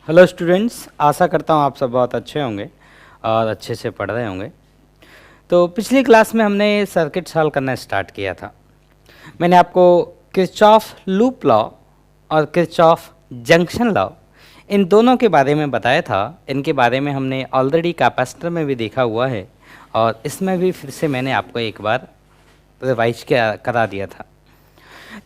Hello students, आशा करता हूँ आप सब बहुत अच्छे होंगे और अच्छे से पढ़ रहे होंगे। तो पिछली क्लास में हमने सर्किट सॉल्व करना स्टार्ट किया था। मैंने आपको किरचॉफ लूप लॉ और किरचॉफ जंक्शन लॉ इन दोनों के बारे में बताया था। इनके बारे में हमने ऑलरेडी कैपेसिटर में भी देखा हुआ है और इसमें भी फिर से मैंने आपको एक बार रिवाइज करा दिया था।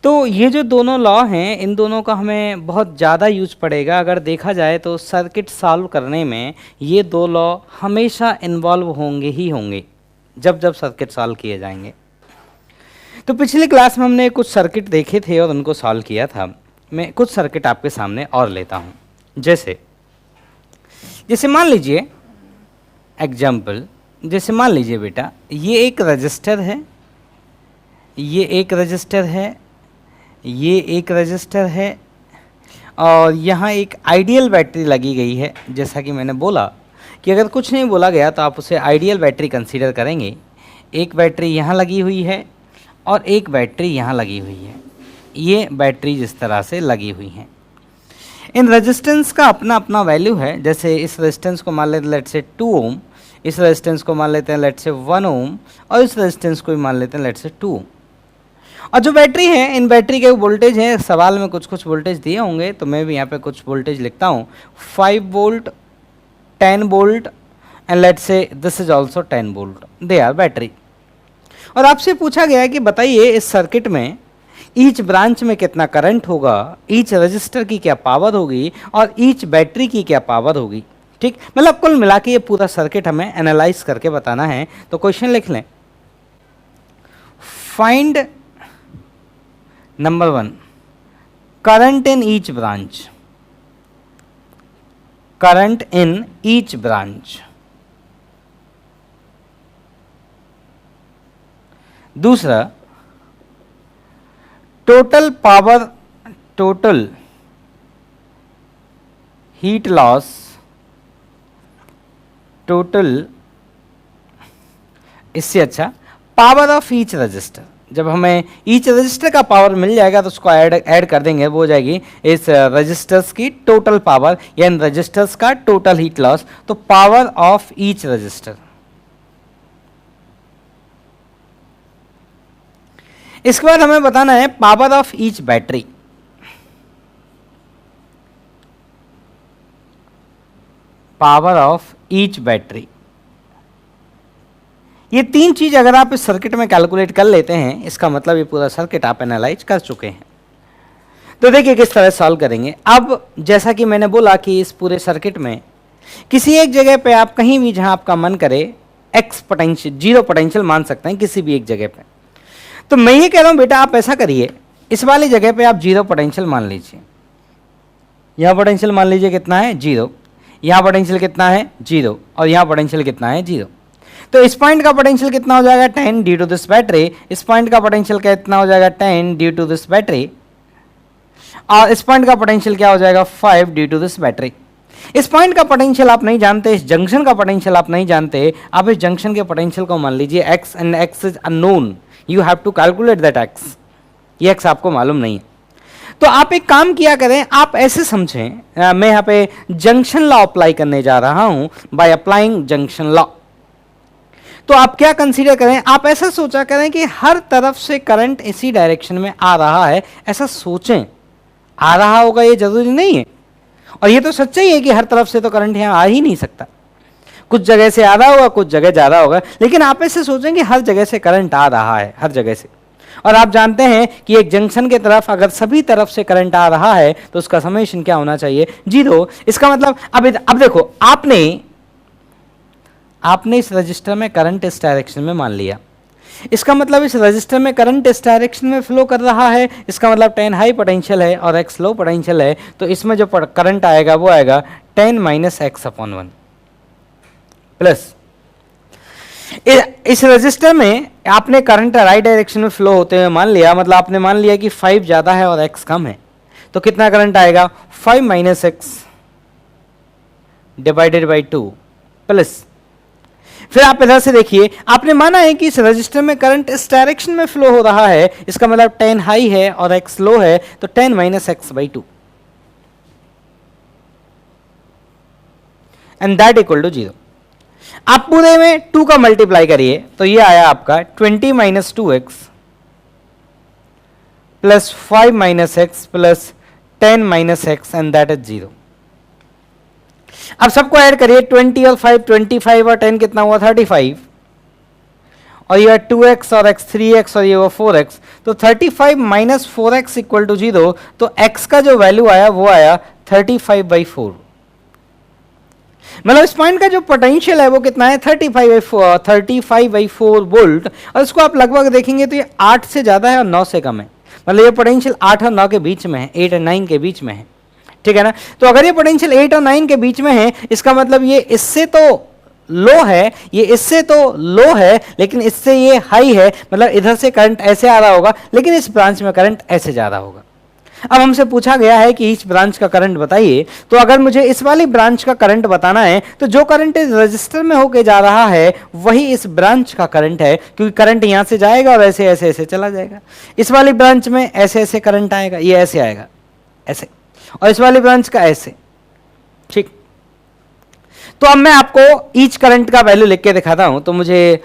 तो ये जो दोनों लॉ हैं, इन दोनों का हमें बहुत ज़्यादा यूज पड़ेगा। अगर देखा जाए तो सर्किट सॉल्व करने में ये दो लॉ हमेशा इन्वॉल्व होंगे ही होंगे जब जब सर्किट सॉल्व किए जाएंगे। तो पिछली क्लास में हमने कुछ सर्किट देखे थे और उनको सॉल्व किया था। मैं कुछ सर्किट आपके सामने और लेता हूँ। जैसे मान लीजिए एग्जाम्पल, जैसे मान लीजिए बेटा, ये एक रजिस्टर है, ये एक रजिस्टर है, ये एक रजिस्टर है और यहाँ एक आइडियल बैटरी लगी गई है। जैसा कि मैंने बोला कि अगर कुछ नहीं बोला गया तो आप उसे आइडियल बैटरी कंसीडर करेंगे। एक बैटरी यहाँ लगी हुई है और एक बैटरी यहाँ लगी हुई है। ये बैटरी जिस तरह से लगी हुई हैं, इन रेजिस्टेंस का अपना अपना वैल्यू है। जैसे इस रेजिस्टेंस को मान लेते हैं लेट से 2 ओम, इस रेजिस्टेंस को मान लेते हैं लेट से 1 ओम और इस रेजिस्टेंस को भी मान लेते हैं लेट से 2 ओम। और जो बैटरी है, इन बैटरी के वोल्टेज है, सवाल में कुछ कुछ वोल्टेज दिए होंगे तो मैं भी यहाँ पे कुछ वोल्टेज लिखता हूँ। 5 volt, 10 volt and let's say this is also 10 volt, they are battery. और आपसे पूछा गया है कि बताइए इस सर्किट में ईच ब्रांच में कितना करंट होगा, ईच रजिस्टर की क्या पावर होगी और ईच बैटरी की क्या पावर होगी। ठीक, मतलब कुल मिला के ये पूरा सर्किट हमें एनालाइज करके बताना है। तो क्वेश्चन लिख लें, find number 1 current in each branch, current in each branch. दूसरा total power, total heat loss, total, इससे अच्छा पावर ऑफ ईच रजिस्टर। जब हमें ईच रजिस्टर का पावर मिल जाएगा तो उसको ऐड कर देंगे, वो हो जाएगी इस रजिस्टर्स की टोटल पावर या इन रजिस्टर्स का टोटल हीट लॉस। तो पावर ऑफ ईच रजिस्टर। इसके बाद हमें बताना है power of each battery. Power of each battery. ये तीन चीज अगर आप इस सर्किट में कैलकुलेट कर लेते हैं, इसका मतलब ये पूरा सर्किट आप एनालाइज कर चुके हैं। तो देखिए किस तरह सॉल्व करेंगे। अब जैसा कि मैंने बोला कि इस पूरे सर्किट में किसी एक जगह पे आप कहीं भी जहां आपका मन करे एक्स पोटेंशियल, जीरो पोटेंशियल मान सकते हैं किसी भी एक जगह पे। तो मैं ये कह रहा हूं बेटा आप ऐसा करिए, इस वाली जगह पे आप जीरो पोटेंशियल मान लीजिए। यहां पोटेंशियल मान लीजिए कितना है, जीरो। यहां पोटेंशियल कितना है, जीरो। और यहां पोटेंशियल कितना है, जीरो। तो इस पॉइंट का पोटेंशियल कितना हो जाएगा, 10 ड्यू टू दिस बैटरी। इस पॉइंट का पोटेंशियल कितना हो जाएगा, 10 ड्यू टू दिस बैटरी। और इस पॉइंट का पोटेंशियल क्या हो जाएगा, 5 ड्यू टू दिस बैटरी। इस पॉइंट का पोटेंशियल आप नहीं जानते, इस जंक्शन का पोटेंशियल आप नहीं जानते। आप इस जंक्शन के पोटेंशियल को मान लीजिए x and x is unknown, you have to calculate that x। ये x आपको मालूम नहीं है। तो आप एक काम किया करें, आप ऐसे समझें, मैं यहाँ पे जंक्शन लॉ अप्लाई करने जा रहा हूं बाय अप्लाइंग जंक्शन लॉ। तो आप क्या कंसीडर करें, आप ऐसा सोचा करें कि हर तरफ से करंट इसी डायरेक्शन में आ रहा है। ऐसा सोचें, आ रहा होगा ये जरूरी नहीं है, और ये तो सच्चा ही है कि हर तरफ से तो करंट यहां आ ही नहीं सकता। कुछ जगह से आ रहा होगा, कुछ जगह जा रहा होगा, लेकिन आप ऐसे सोचें कि हर जगह से करंट आ रहा है, हर जगह से। और आप जानते हैं कि एक जंक्शन के तरफ अगर सभी तरफ से करंट आ रहा है तो उसका समेशन क्या होना चाहिए, जीरो। इसका मतलब अब देखो, आपने इस रजिस्टर में करंट इस डायरेक्शन में मान लिया। इसका मतलब इस रजिस्टर में करंट इस डायरेक्शन में फ्लो कर रहा है। इसका मतलब 10 हाई पोटेंशियल है और x लो पोटेंशियल है। तो इसमें जो करंट आएगा वो आएगा 10 माइनस x/1 प्लस इस रजिस्टर में आपने करंट राइट डायरेक्शन में फ्लो होते हुए मान लिया। मतलब आपने मान लिया कि 5 ज्यादा है और x कम है, तो कितना करंट आएगा, 5 minus x divided by 2 plus. फिर आप इधर से देखिए, आपने माना है कि इस रजिस्टर में करंट इस डायरेक्शन में फ्लो हो रहा है। इसका मतलब 10 हाई है और x लो है, तो 10 minus x/2। And that equal to 0। आप पूरे में 2 का मल्टीप्लाई करिए तो ये आया आपका 20 minus 2x plus 5 minus x plus 10 minus x and that is 0। अब सबको ऐड करिए, 20 और 5 25 और 10 कितना हुआ 35, और ये 2x और x 3x और ये हुआ 4x, तो 35 माइनस 4x इक्वल टू 0। तो x का जो वैल्यू आया वो आया 35/4। मतलब इस पॉइंट का जो पोटेंशियल है वो कितना है 35/4 वोल्ट, और इसको आप लगभग देखेंगे तो ये 8 से ज्यादा है और 9 से कम है। मतलब ये पोटेंशियल 8 और 9 के बीच में है, 8 और 9 के बीच में है, ठीक है ना। तो अगर ये पोटेंशियल 8 और 9 के बीच में है, इसका मतलब ये इससे तो लो है, ये इससे तो लो है, लेकिन इससे ये हाई है। मतलब इधर से करंट ऐसे आ रहा होगा, लेकिन इस ब्रांच में करंट ऐसे जा रहा होगा। अब हमसे पूछा गया है कि इस ब्रांच का करंट बताइए, तो अगर मुझे इस वाली ब्रांच का करंट बताना है तो जो करंट इस रजिस्टर में होके जा रहा है वही इस ब्रांच का करंट है, क्योंकि करंट यहां से जाएगा और ऐसे ऐसे ऐसे चला जाएगा। इस वाली ब्रांच में ऐसे ऐसे करंट आएगा, ये ऐसे आएगा ऐसे, और इस वाली ब्रांच का ऐसे, ठीक। तो अब मैं आपको ईच करंट का वैल्यू लिख के दिखाता हूं। तो मुझे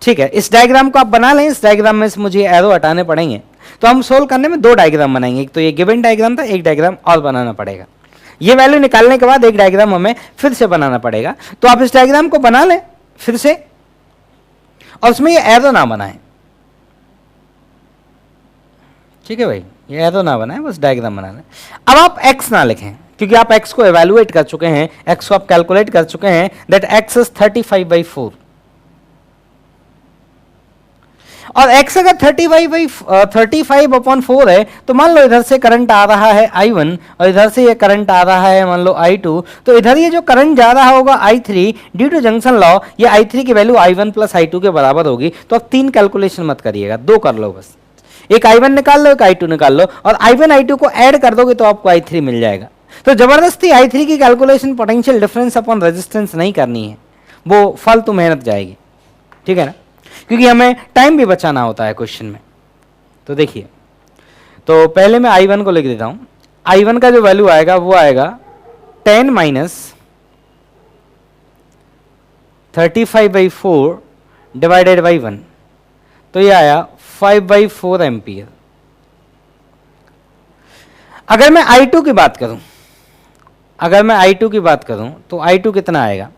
ठीक है, इस डायग्राम को आप बना लें। इस डायग्राम में से मुझे एरो हटाने पड़ेंगे, तो हम सोल्व करने में 2 डायग्राम बनाएंगे। एक तो ये गिवन डायग्राम था, एक डायग्राम और बनाना पड़ेगा। ये वैल्यू निकालने के बाद एक डायग्राम हमें फिर से बनाना पड़ेगा। तो आप इस डायग्राम को बना लें फिर से, और उसमें ये एरो ना बनाएं, ठीक है भाई, ये एरो ना बनाएं, बस डायग्राम बना लें। अब आप x ना लिखें, क्योंकि आप x को एवेल्युएट कर चुके हैं, x को आप कैलकुलेट कर चुके हैं, दैट x इज 35/4। और x अगर 35/4 है, तो मान लो इधर से करंट आ रहा है I1 और इधर से ये करंट आ रहा है मान लो I2, तो इधर ये जो करंट जा रहा होगा I3 due to junction law, ये I3 की वैल्यू I1 प्लस I2 के बराबर होगी। तो अब 3 कैलकुलेशन मत करिएगा, 2 कर लो बस। एक I1 निकाल लो, एक I2 निकाल लो, और I1 I2 को ऐड कर दोगे तो आपको I3 मिल जाएगा। तो जबरदस्ती I3 की calculation potential difference upon resistance नहीं करनी है, वो फालतू मेहनत जाएगी, ठीक है ना, क्योंकि हमें टाइम भी बचाना होता है क्वेश्चन में। तो देखिए, तो पहले मैं I1 को लिख देता हूं। I1 का जो वैल्यू आएगा वो आएगा 10 माइनस 35/4 डिवाइडेड बाई 1, तो ये आया 5/4 एम्पियर। अगर मैं I2 की बात करूं, तो I2 कितना आएगा?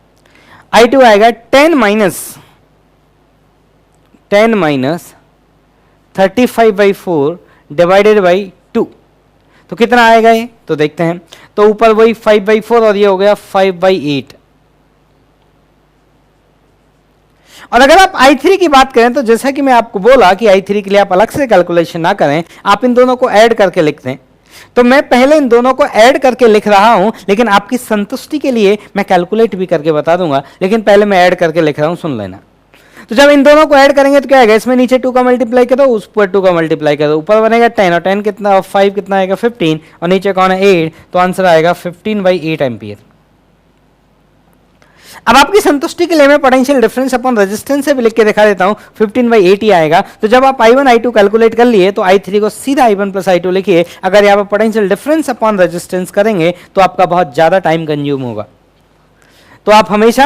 I2 आएगा 10 माइनस 35/4 डिवाइडेड बाई 2, तो कितना आएगा ये? तो देखते हैं। तो ऊपर वही 5/4 और ये हो गया 5/8। और अगर आप I3 की बात करें, तो जैसा कि मैं आपको बोला कि I3 के लिए आप अलग से कैलकुलेशन ना करें, आप इन दोनों को ऐड करके लिख दें। तो मैं पहले इन दोनों को ऐड करके लिख रहा हूं, लेकिन आपकी संतुष्टि के लिए मैं कैलकुलेट भी करके बता दूंगा, लेकिन पहले मैं ऐड करके लिख रहा हूं, सुन लेना। तो जब इन दोनों को ऐड करेंगे तो क्या आएगा? इसमें नीचे 2 का मल्टीप्लाई करो, उस पर 2 का मल्टीप्लाई करो, ऊपर बनेगा 10, और 10 कितना, 5 कितना आएगा 15, और नीचे कौन है 8, तो आंसर आएगा 15/8 एम्पियर। अब आपकी संतुष्टि के लिए मैं पोटेंशियल डिफरेंस अपॉन रेजिस्टेंस से भी लिख के दिखा देता हूं, 15/8 ही आएगा। तो जब आप I1 I2 कैलकुलेट कर लिए, तो I3 को सीधा I1 प्लस I2 लिखिए। अगर यहाँ पर पोटेंशियल डिफरेंस अपॉन रेजिस्टेंस करेंगे तो आपका बहुत ज्यादा टाइम कंज्यूम होगा। तो आप हमेशा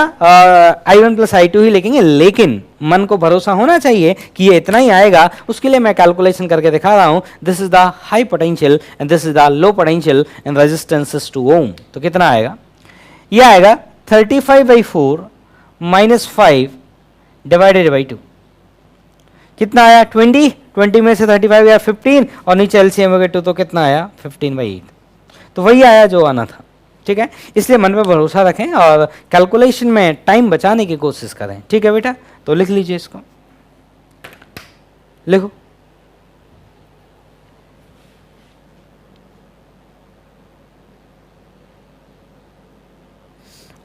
I1 प्लस I2 ही लिखेंगे, लेकिन मन को भरोसा होना चाहिए कि ये इतना ही आएगा। उसके लिए मैं कैलकुलेशन करके दिखा रहा हूं। This is the high potential and this is the low potential and resistance is 2 ओम। तो कितना आएगा? ये आएगा 35/4 माइनस 5 डिवाइडेड बाई 2, कितना आया? 20 में से 35 गया 15, और नीचे एलसीएम हो गया 2, तो कितना आया? 15/8। तो वही आया जो आना था, ठीक है। इसलिए मन पे भरोसा रखें और कैलकुलेशन में टाइम बचाने की कोशिश करें, ठीक है बेटा। तो लिख लीजिए, इसको लिखो।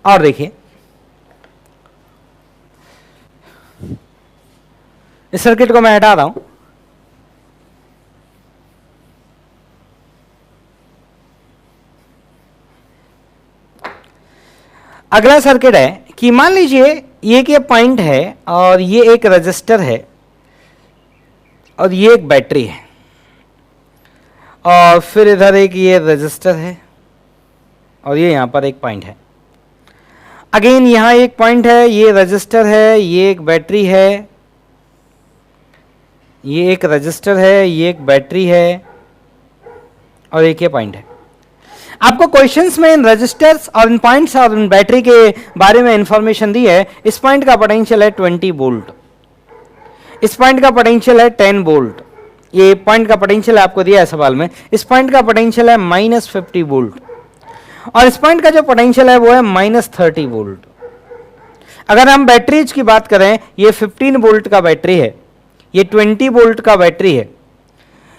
और देखिए, इस सर्किट को मैं हटा रहा हूं। अगला सर्किट है कि मान लीजिए ये एक पॉइंट है और ये एक रजिस्टर है और ये एक बैटरी है, और फिर इधर एक ये रजिस्टर है और ये यहां पर एक पॉइंट है। अगेन यहां एक पॉइंट है, ये रजिस्टर है, ये एक बैटरी है, ये एक रजिस्टर है, ये एक बैटरी है और एक ये पॉइंट है। आपको क्वेश्चंस में इन रजिस्टर्स और इन पॉइंट्स और इन बैटरी के बारे में इंफॉर्मेशन दी है। इस पॉइंट का पोटेंशियल है 20 वोल्ट, इस पॉइंट का पोटेंशियल है 10 वोल्ट, ये पॉइंट का पोटेंशियल आपको दिया है सवाल में। इस पॉइंट का पोटेंशियल है -50 वोल्ट और इस पॉइंट का जो पोटेंशियल है वो है -30 वोल्ट। अगर हम बैटरीज की बात करें, ये 15 वोल्ट का बैटरी है, ये 20 वोल्ट का बैटरी है,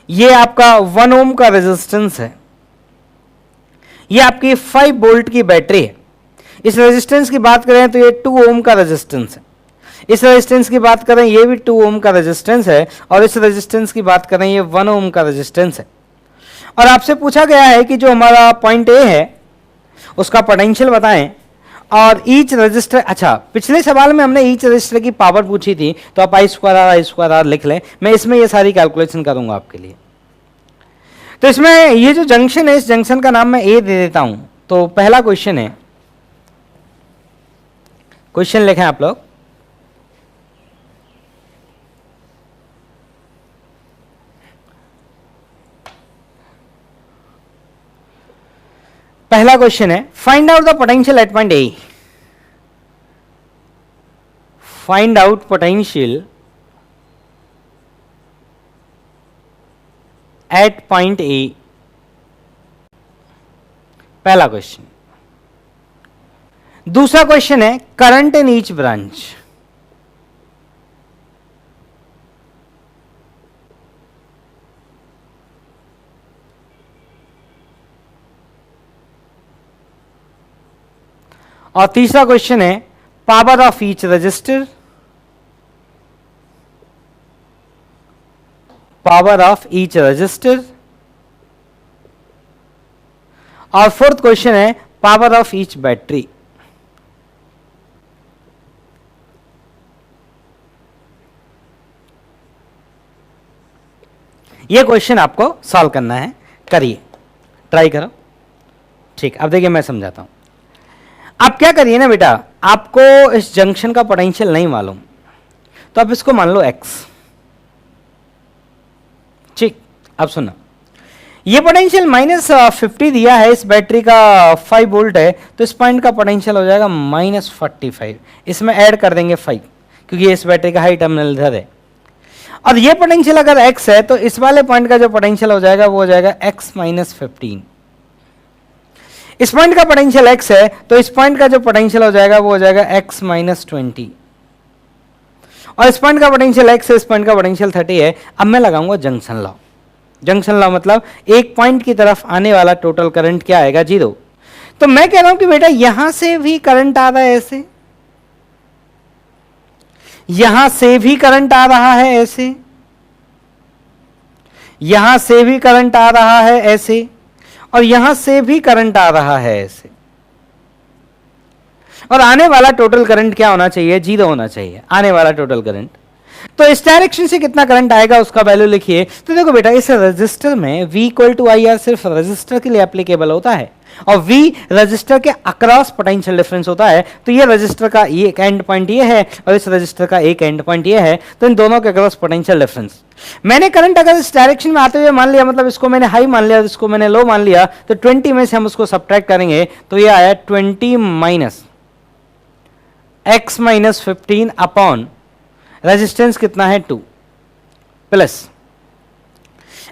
ये आपका 1 ओम का रेजिस्टेंस है, ये आपकी 5 वोल्ट की बैटरी है। इस रेजिस्टेंस की बात करें तो ये 2 ओम का रेजिस्टेंस है, इस रेजिस्टेंस की बात करें ये भी 2 ओम का रेजिस्टेंस है और इस रेजिस्टेंस की बात करें ये 1 ओम का रेजिस्टेंस है। और आपसे पूछा गया है कि जो हमारा पॉइंट ए है उसका पोटेंशियल बताएं और ईच रजिस्टर, अच्छा पिछले सवाल में हमने ईच रजिस्टर की पावर पूछी थी, तो आप I² R लिख लें, मैं इसमें ये सारी कैलकुलेशन करूंगा आपके लिए। तो इसमें ये जो जंक्शन है, इस जंक्शन का नाम मैं ए दे देता हूं। तो पहला क्वेश्चन है, क्वेश्चन लिखें आप लोग, पहला क्वेश्चन है find out the potential at point A. Find out potential at point A, पहला क्वेश्चन। दूसरा क्वेश्चन है करंट इन ईच ब्रांच। और तीसरा क्वेश्चन है power of each register, power of each register. और फोर्थ क्वेश्चन है power of each battery. यह question आपको सॉल्व करना है, करिए, ट्राई करो। ठीक, अब देखिए मैं समझाता हूं। आप क्या करिए ना बेटा, आपको इस जंक्शन का पोटेंशियल नहीं मालूम, तो आप इसको मान लो x। ठीक, अब सुनो, ये पोटेंशियल -50 दिया है, इस बैटरी का 5 वोल्ट है, तो इस पॉइंट का पोटेंशियल हो जाएगा -45। इसमें ऐड कर देंगे 5, क्योंकि इस बैटरी का हाई टर्मिनल इधर है। और ये पोटेंशियल अगर x है, तो इस वाले पॉइंट का जो पोटेंशियल हो जाएगा वो हो जाएगा x -15। इस पॉइंट का पोटेंशियल x है, तो इस पॉइंट का जो पोटेंशियल हो जाएगा वो हो जाएगा x -20। और इस पॉइंट का पोटेंशियल x है, इस पॉइंट का पोटेंशियल 30 है। अब मैं लगाऊंगा जंक्शन लॉ। जंक्शन लॉ मतलब एक पॉइंट की तरफ आने वाला टोटल करंट क्या आएगा, 0। तो मैं कह रहा हूं कि बेटा यहां से भी करंट आ रहा है ऐसे, यहां से भी करंट आ रहा है ऐसे, यहां से भी करंट आ रहा है ऐसे, और यहां से भी करंट आ रहा है ऐसे। और आने वाला टोटल करंट क्या होना चाहिए, 0 होना चाहिए आने वाला टोटल करंट। तो इस डायरेक्शन से कितना करंट आएगा उसका वैल्यू लिखिए। तो देखो बेटा, इस रजिस्टर में V = IR सिर्फ रजिस्टर के लिए एप्लीकेबल होता है और V रजिस्टर के अक्रॉस पोटेंशियल डिफरेंस होता है। तो ये रजिस्टर का एक एंड पॉइंट ये है और इस रजिस्टर का एक एंड पॉइंट ये है, तो इन दोनों के अक्रॉस पोटेंशियल डिफरेंस। मैंने करंट अगर इस डायरेक्शन में आते हुए मान लिया, मतलब इसको मैंने हाई मान लिया और इसको मैंने लो मान लिया, तो 20 में से हम उसको सब्ट्रैक्ट करेंगे तो ये आया 20 माइनस x -15 अपॉन रेजिस्टेंस कितना है 2 प्लस।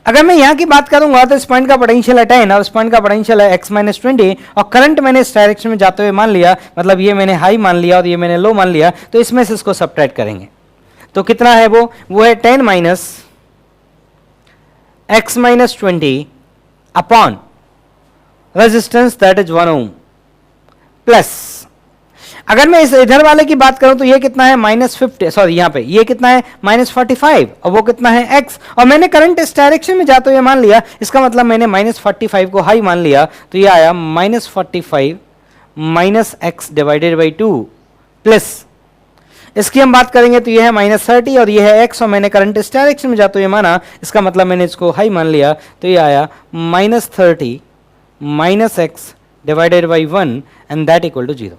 अगर मैं यहां की बात करूंगा तो इस पॉइंट का पोटेंशियल है 10 और इस पॉइंट का पोटेंशियल है x -20 और करंट मैंने इस डायरेक्शन में जाते हुए मान लिया, मतलब ये मैंने हाई मान लिया और ये मैंने लो मान लिया, तो इसमें से इसको सब्ट्रैक्ट करेंगे तो कितना है वो है 10 minus x -20 upon resistance that is 1 ohm plus. अगर मैं इस इधर वाले की बात करूं तो ये कितना है -50, सॉरी यहां पे ये कितना है -45 और वो कितना है x, और मैंने करंट इस डायरेक्शन में जाते हुए मान लिया, इसका मतलब मैंने -45 को हाई मान लिया, तो ये आया -45 minus x divided by 2 plus इसकी हम बात करेंगे तो ये है -30 और ये है x और मैंने करंट इस डायरेक्शन में जाते हुए माना, इसका मतलब मैंने इसको हाई मान लिया, तो ये आया -30 minus x divided by 1 and that equal to 0।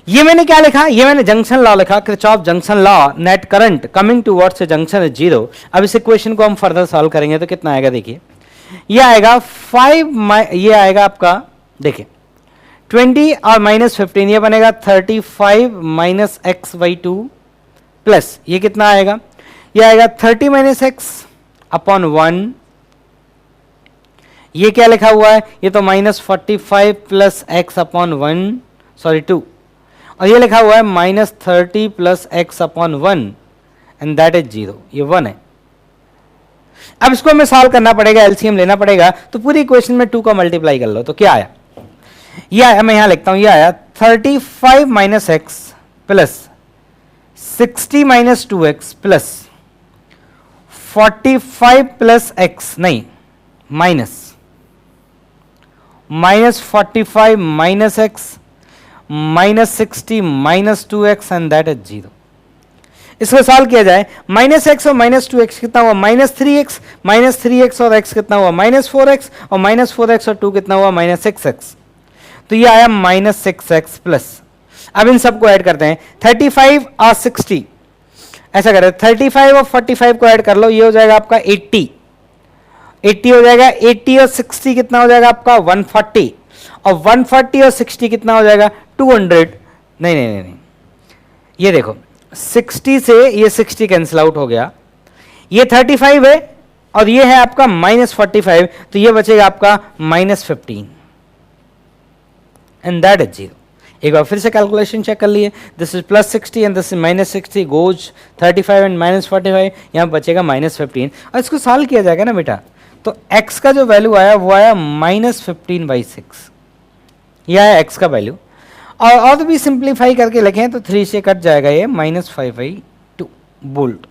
ये मैंने क्या लिखा, ये मैंने जंक्शन लॉ लिखा, Kirchhoff junction law, net current coming towards junction is 0। अब इस इक्वेशन को हम फर्दर सॉल्व करेंगे तो कितना आएगा, देखिए ये आएगा 5, ये आएगा आपका देखिए 20 और -15, ये बनेगा 35 माइनस एक्स बाई 2 प्लस ये कितना आएगा, ये आएगा 30 माइनस एक्स अपॉन 1। ये क्या लिखा हुआ है, ये तो -45 प्लस एक्स अपॉन 1 सॉरी 2, और ये लिखा हुआ है -30 plus x upon 1 and that is 0, ये 1 है। अब इसको हमें सॉल्व करना पड़ेगा, एलसीएम लेना पड़ेगा, तो पूरी इक्वेशन में 2 का मल्टीप्लाई कर लो तो क्या आया, ये आया, मैं यहां लिखता हूं, ये आया 35 minus x plus 60 minus 2x plus 45 plus x, नहीं -45 minus x -60 minus 2x and that is 0। इसको सॉल्व किया जाए, -x और -2x कितना हुआ, -3x और x कितना हुआ, -4x और -4x और 2 कितना हुआ, -6x, तो ये आया -6x प्लस। अब इन सबको ऐड करते हैं, 35 और 60, ऐसा करें 35 और 45 को ऐड कर लो, ये हो जाएगा आपका 80 हो जाएगा, 80 और 60 कितना हो जाएगा आपका 140, और 140 और 60 कितना हो जाएगा 200, नहीं, ये देखो 60 से ये 60 कैंसिल आउट हो गया, ये 35 है और ये है आपका -45, तो ये बचेगा आपका -15 एंड दैट इज 0। एक बार फिर से कैलकुलेशन चेक कर लिए, this is +60 and this is -60, goes 35 and -45, यहाँ बचेगा -15, और इसको सॉल्व किया जाएगा ना बेटा, तो x का जो वैल्यू आया वो आया -15/6, यह है x का वैल्यू, और तो भी सिंप्लीफाई करके लिखें तो 3 से कट जाएगा ये -5/2 बोल्ट।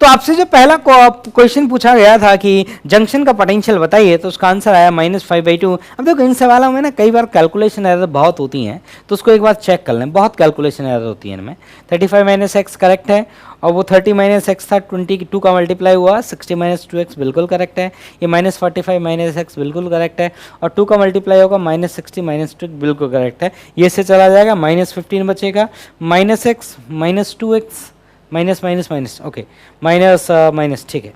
तो आपसे जो पहला क्वेश्चन पूछा गया था कि जंक्शन का पोटेंशियल बताइए, तो उसका आंसर आया -5/2। अब देखो इन सवालों में ना कई बार कैलकुलेशन एरर बहुत होती हैं, तो उसको एक बार चेक कर लें, बहुत कैलकुलेशन एरर होती है इनमें। 35 माइनस एक्स करेक्ट है, और वो 30 माइनस एक्स था, 22 का मल्टीप्लाई हुआ, 60 माइनस 2x बिल्कुल करेक्ट है, ये -45 माइनस एक्स बिल्कुल करेक्ट है, और 2 का मल्टीप्लाई होगा -60 माइनस 2 बिल्कुल करेक्ट है, ये से चला जाएगा, -15 बचेगा, -x minus 2x minus minus minus, okay minus ठीक है,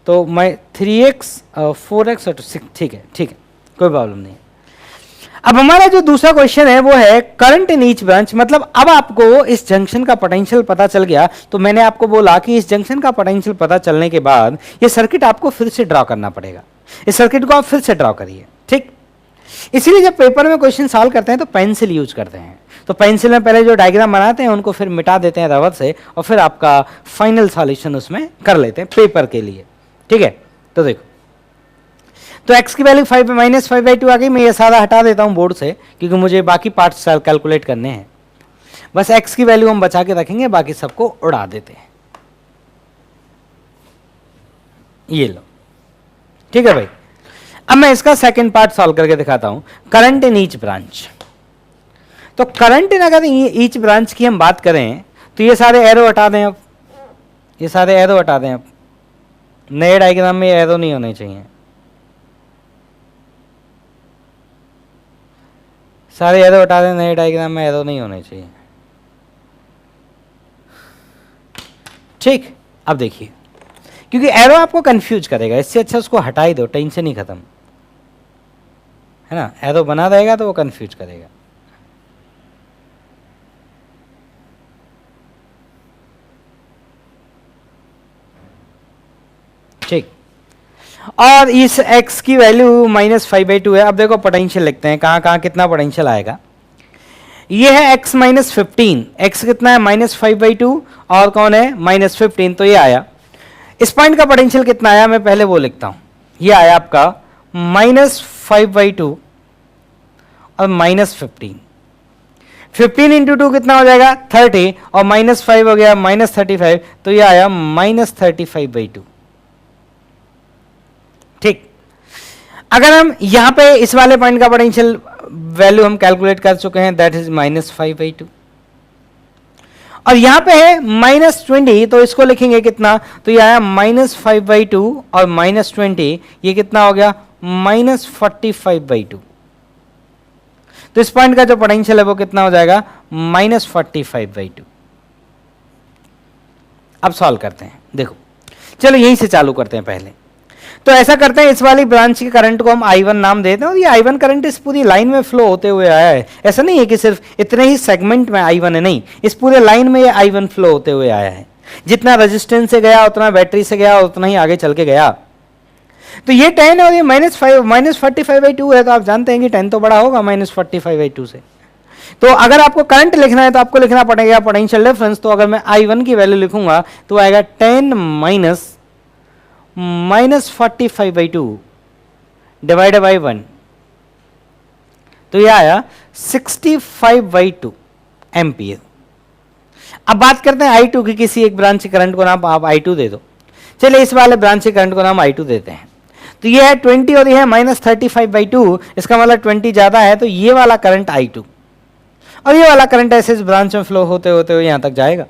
तो 3x 4x और 6, ठीक है कोई प्रॉब्लम नहीं। अब हमारा जो दूसरा क्वेश्चन है वो है करंट इन ईच ब्रांच, मतलब अब आपको इस जंक्शन का पोटेंशियल पता चल गया, तो मैंने आपको बोला कि इस जंक्शन का पोटेंशियल पता चलने के बाद ये सर्किट आपको फिर से ड्रॉ करना पड़ेगा, इस सर्किट को आप फिर से ड्रॉ करिए, ठीक। इसीलिए जब पेपर में क्वेश्चन सॉल्व करते हैं तो पेंसिल यूज करते हैं, तो पेंसिल में पहले जो डायग्राम बनाते हैं उनको फिर मिटा देते हैं रबर से, और फिर आपका फाइनल सॉल्यूशन उसमें कर लेते हैं पेपर के लिए, ठीक है। तो देखो, तो x की वैल्यू -5/2 आ गई, मैं ये सारा हटा देता हूं बोर्ड से क्योंकि मुझे बाकी पार्ट्स कैलकुलेट करने हैं, बस x की वैल्यू हम बचा के रखेंगे, बाकी सबको उड़ा देते हैं, ये लो, ठीक है भाई। अब मैं इसका सेकंड पार्ट सॉल्व करके दिखाता हूं, करंट इन ईच ब्रांच। तो करंट इन अगर ईच ब्रांच की हम बात करें तो ये सारे एरो हटा दें, अब ये सारे एरो हटा दें, अब नए डायग्राम में एरो नहीं होने चाहिए, सारे एरो हटा दें, नए डायग्राम में एरो नहीं होने चाहिए, ठीक। अब देखिए, क्योंकि एरो आपको कंफ्यूज करेगा, इससे अच्छा उसको हटा ही दो, टेंशन ही खत्म है ना, एरो बना रहेगा तो वो कंफ्यूज करेगा। ठीक, और इस x की वैल्यू -5/2 है। अब देखो पोटेंशियल लिखते हैं, कहां कहां कितना पोटेंशियल आएगा। ये है x -15, x कितना है -5/2, और कौन है -15, तो ये आया। इस पॉइंट का पोटेंशियल कितना आया, मैं पहले वो लिखता हूं, ये आया आपका -5/2 और -15, 15 इंटू 2 कितना हो जाएगा 30, और -5 हो गया -35, तो ये आया -35/2, ठीक। अगर हम यहां पे इस वाले पॉइंट का पोटेंशियल वैल्यू हम कैलकुलेट कर चुके हैं, दैट इज -5/2, और यहां पे है -20, तो इसको लिखेंगे कितना, तो ये आया -5/2 और -20, ये कितना हो गया -45/2। तो इस पॉइंट का जो पोटेंशियल है वो कितना हो जाएगा -45/2। अब सॉल्व करते हैं, देखो चलो यहीं से चालू करते हैं पहले। तो ऐसा करते हैं, इस वाली ब्रांच के करंट को हम I1 नाम देते हैं और ये I1 करंट इस पूरी लाइन में फ्लो होते हुए आया है। ऐसा नहीं है कि सिर्फ इतने ही सेगमेंट में I1 है, नहीं, इस पूरे लाइन में ये I1 फ्लो होते हुए आया है। जितना रेजिस्टेंस से गया उतना बैटरी से गया उतना ही आगे चल के गया। तो ये 10 और ये -45/2 है, तो आप जानते हैं कि 10 तो बड़ा होगा -45/2 से। तो अगर आपको करंट लिखना है तो आपको लिखना पड़ेगा पोटेंशियल डिफरेंस। तो अगर मैं I1 की वैल्यू लिखूंगा तो आएगा 10 -45/2 डिवाइडेड बाई 1, तो यह आया 65/2 एम्पियर। अब बात करते हैं I2 की, किसी एक ब्रांच के करंट को नाम आप I2 दे दो। चलिए इस वाले ब्रांच के करंट को नाम I2 देते हैं। तो ये है 20 और ये है -35/2, इसका मतलब 20 ज्यादा है, तो ये वाला करंट I2 और ये वाला करंट ऐसे इस ब्रांच में फ्लो होते होते हुए यहां तक जाएगा।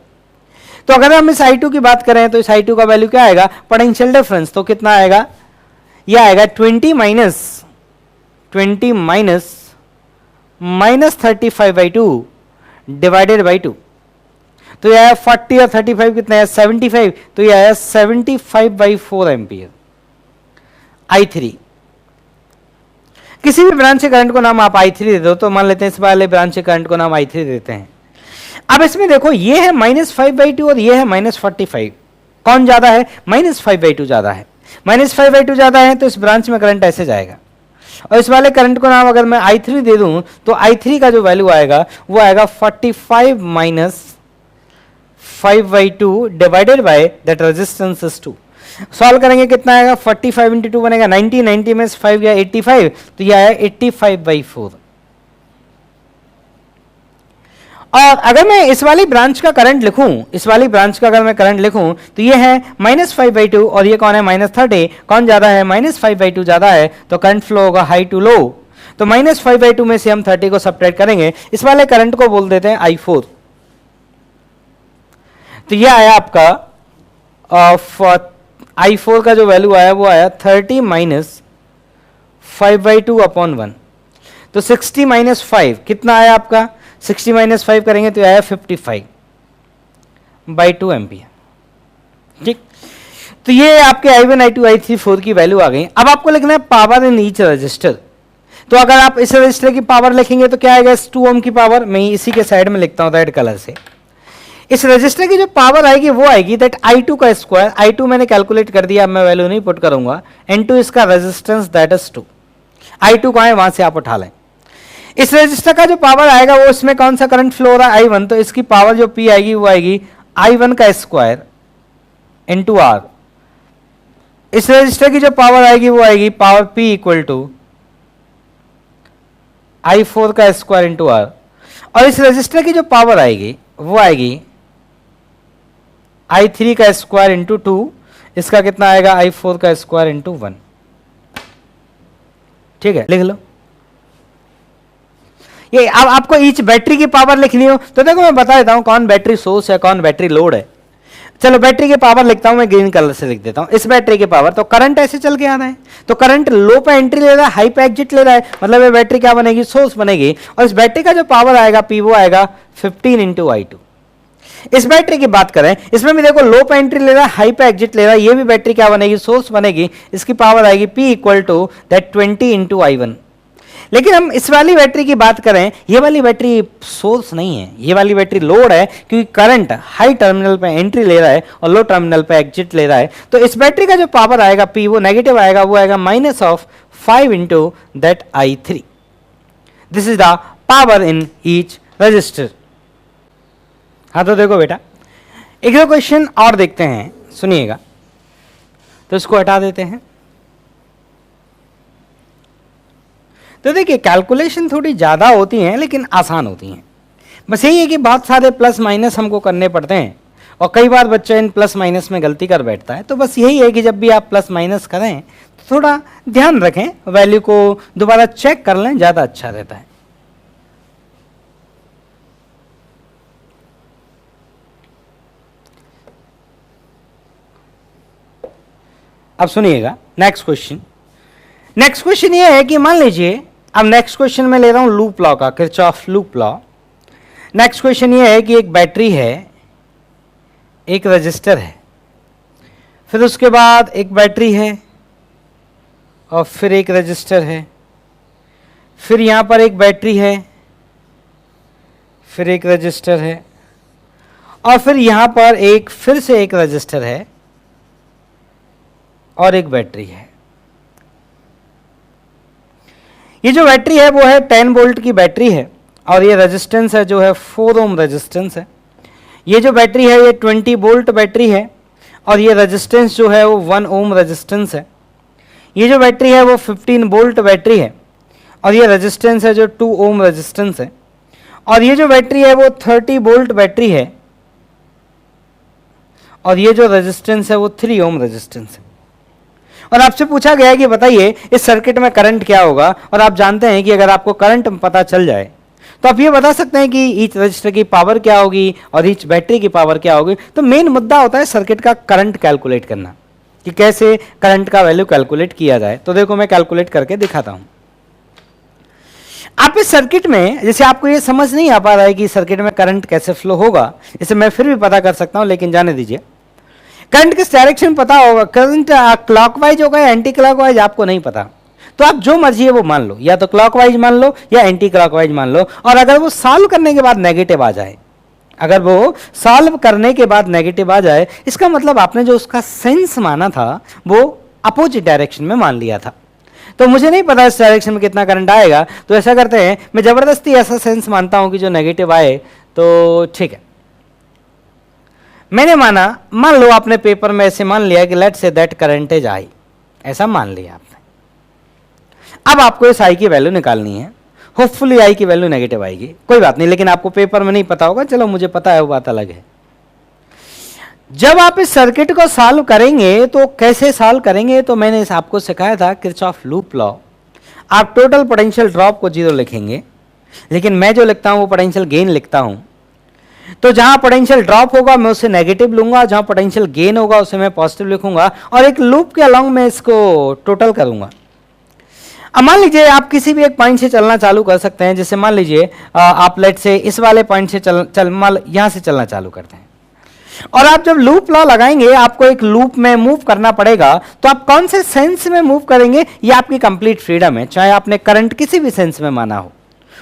तो अगर हम इस I2 की बात करें तो इस I2 का वैल्यू क्या आएगा, पोटेंशियल डिफरेंस, तो कितना आएगा, ये आएगा 20 माइनस 35/2 डिवाइडेड बाई 2। तो यह आया 40 और 35 कितना है 75, तो यह आया 75/4 एम्पियर I3। किसी भी ब्रांच के करंट को नाम आप I3 दे दो, तो मान लेते हैं इस वाले ब्रांच के करंट को नाम I3 देते हैं। अब इसमें देखो ये है -5/2 और ये है -45, कौन ज्यादा है, -5/2 ज्यादा है। -5/2 ज्यादा है तो इस ब्रांच में करंट ऐसे जाएगा, और इस वाले करंट को नाम अगर मैं I3 दे दूं तो I3 का जो वैल्यू आएगा वो आएगा 45 -5/2 divided by that resistance is 2। Solve करेंगे कितना आएगा, 45 × 2 बनेगा 90, 90 में 5 गया 85, तो ये आया 85/4। और अगर मैं इस वाली ब्रांच का करंट लिखूं, इस वाली ब्रांच का अगर मैं करंट लिखूं तो ये है -5/2 और ये कौन है -30, कौन ज्यादा है, -5/2 ज्यादा है, तो करंट फ्लो होगा हाई टू लो। तो -5/2 में से हम 30 को सब्ट्रैक्ट करेंगे, इस वाले करंट को बोल देते हैं I4। तो ये आया आपका I4 का जो वैल्यू आया वो आया 30 -5/2/1। तो 60 - 5 कितना आया आपका, 60 - 5 करेंगे तो आया 55/2 एम्पियर। ठीक, तो ये आपके I1, I2, I3, 4 की वैल्यू आ गई। अब आपको लिखना है पावर इन ईच रजिस्टर। तो अगर आप इस रजिस्टर की पावर लिखेंगे तो क्या आएगा, इस 2 ओम की पावर, मैं इसी के साइड में लिखता हूं रेड कलर से। इस रजिस्टर की जो पावर आएगी वो आएगी दैट I2 का स्क्वायर, I2 मैंने कैलकुलेट कर दिया, अब मैं वैल्यू नहीं पुट करूंगा, N2 इसका रेजिस्टेंस दैट इज 2। I2 कहां है वहां से आप उठा लें। इस रजिस्टर का जो पावर आएगा वो इसमें कौन सा करंट फ्लो हो रहा है I1, तो इसकी पावर जो P आएगी वो आएगी I1 का स्क्वायर इंटू R। इस रजिस्टर की जो पावर आएगी वो आएगी power P equal to I4 का स्क्वायर इंटू R। और इस रजिस्टर की जो पावर आएगी वो आएगी I3 का स्क्वायर इंटू 2, इसका कितना आएगा I4 का स्क्वायर इंटू 1। ठीक है, लिख लो ये। अब आपको ईच बैटरी की पावर लिखनी हो तो देखो मैं बता देता हूं कौन बैटरी सोर्स है कौन बैटरी लोड है। चलो बैटरी की पावर लिखता हूं, मैं ग्रीन कलर से लिख देता हूं। इस बैटरी की पावर, तो करंट ऐसे चल के आ रहा है, तो करंट लो पे एंट्री ले रहा है, हाई पे एग्जिट ले रहा है, मतलब ये बैटरी क्या बनेगी, सोर्स बनेगी। और इस बैटरी का जो पावर आएगा P वो आएगा 15 × I2। इस बैटरी की बात करें, इसमें भी देखो लो पे एंट्री ले रहा है, हाई पे एग्जिट ले रहा है, ये भी बैटरी क्या बनेगी, सोर्स बनेगी। इसकी पावर आएगी P equal to that 20 × I1। लेकिन हम इस वाली बैटरी की बात करें, ये वाली बैटरी सोर्स नहीं है, ये वाली बैटरी लोड है, क्योंकि करंट हाई टर्मिनल पे एंट्री ले रहा है और लो टर्मिनल पे एग्जिट ले रहा है। तो इस बैटरी का जो पावर आएगा P वो नेगेटिव आएगा, वो आएगा -5 × that I3। This is the power in each resistor. हाँ तो देखो बेटा, एक दो क्वेश्चन और देखते हैं, सुनिएगा। तो इसको हटा देते हैं। तो देखिए कैलकुलेशन थोड़ी ज़्यादा होती हैं लेकिन आसान होती हैं। बस यही है कि बहुत सारे प्लस माइनस हमको करने पड़ते हैं और कई बार बच्चा इन प्लस माइनस में गलती कर बैठता है। तो बस यही है कि जब भी आप प्लस माइनस करें तो थोड़ा ध्यान रखें, वैल्यू को दोबारा चेक कर लें, ज़्यादा अच्छा रहता है। अब सुनिएगा नेक्स्ट क्वेश्चन। नेक्स्ट क्वेश्चन ये है कि मान लीजिए अब नेक्स्ट क्वेश्चन मैं ले रहा हूं लूप लॉ का, Kirchhoff loop law. Next question ये है कि एक बैटरी है, एक रजिस्टर है, फिर उसके बाद एक बैटरी है और फिर एक रजिस्टर है, फिर यहां पर एक बैटरी है, फिर एक रजिस्टर है, और फिर यहां पर एक फिर से एक रजिस्टर है और एक बैटरी है। ये जो बैटरी है वो है 10 वोल्ट की बैटरी है और ये रेजिस्टेंस है जो है 4 ओम रेजिस्टेंस है। ये जो बैटरी है ये 20 वोल्ट बैटरी है और ये रेजिस्टेंस जो है वो 1 ओम रेजिस्टेंस है। ये जो बैटरी है वो 15 वोल्ट बैटरी है और ये रेजिस्टेंस है जो 2 ओम रेजिस्टेंस है। और ये जो बैटरी है वो 30 वोल्ट बैटरी है और ये जो रेजिस्टेंस है वो 3 ओम रेजिस्टेंस है। और आपसे पूछा गया है कि बताइए इस सर्किट में करंट क्या होगा, और आप जानते हैं कि अगर आपको करंट पता चल जाए तो आप ये बता सकते हैं कि ईच रजिस्टर की पावर क्या होगी और ईच बैटरी की पावर क्या होगी। तो मेन मुद्दा होता है सर्किट का करंट कैलकुलेट करना, कि कैसे करंट का वैल्यू कैलकुलेट किया जाए। तो देखो मैं कैलकुलेट करके दिखाता हूं। आप इस सर्किट में, जैसे आपको ये समझ नहीं आ पा रहा है कि सर्किट में करंट कैसे फ्लो होगा, इसे मैं फिर भी पता कर सकता हूं, लेकिन जाने दीजिए। करंट किस डायरेक्शन में पता होगा, करंट क्लॉकवाइज होगा या एंटी क्लॉकवाइज आपको नहीं पता, तो आप जो मर्जी है वो मान लो, या तो क्लॉकवाइज मान लो या एंटी क्लॉकवाइज मान लो। और अगर वो सॉल्व करने के बाद नेगेटिव आ जाए, अगर वो सॉल्व करने के बाद नेगेटिव आ जाए, इसका मतलब आपने जो उसका सेंस माना था वो अपोजिट डायरेक्शन में मान लिया था। तो मुझे नहीं पता इस डायरेक्शन में कितना करंट आएगा, तो ऐसा करते हैं, मैं जबरदस्ती ऐसा सेंस मानता हूं कि जो नेगेटिव आए तो ठीक है। मैंने माना, मान लो आपने पेपर में ऐसे मान लिया कि let's say that current is I, ऐसा मान लिया आपने। अब आपको इस आई की वैल्यू निकालनी है। होपफुली आई की वैल्यू नेगेटिव आएगी, कोई बात नहीं, लेकिन आपको पेपर में नहीं पता होगा, चलो मुझे पता है वो बात अलग है। जब आप इस सर्किट को सॉल्व करेंगे तो कैसे सॉल्व करेंगे, तो मैंने आपको सिखाया था किरचॉफ लूप लॉ। आप टोटल पोटेंशियल ड्रॉप को 0 लिखेंगे, लेकिन मैं जो लिखता हूं वो पोटेंशियल गेन लिखता हूं। तो जहां पोटेंशियल ड्रॉप होगा मैं उसे नेगेटिव लूंगा, जहां पोटेंशियल गेन होगा उसे मैं पॉजिटिव लिखूंगा, और एक लूप के अलोंग मैं इसको टोटल करूंगा। अब मान लीजिए आप किसी भी एक पॉइंट से चलना चालू कर सकते हैं, जैसे मान लीजिए आप लेट से इस वाले पॉइंट से यहां से चलना चालू करते हैं, और आप जब लूप लॉ लगाएंगे आपको एक लूप में मूव करना पड़ेगा। तो आप कौन से सेंस में मूव करेंगे ये आपकी कंप्लीट फ्रीडम है, चाहे आपने करंट किसी भी सेंस में माना हो,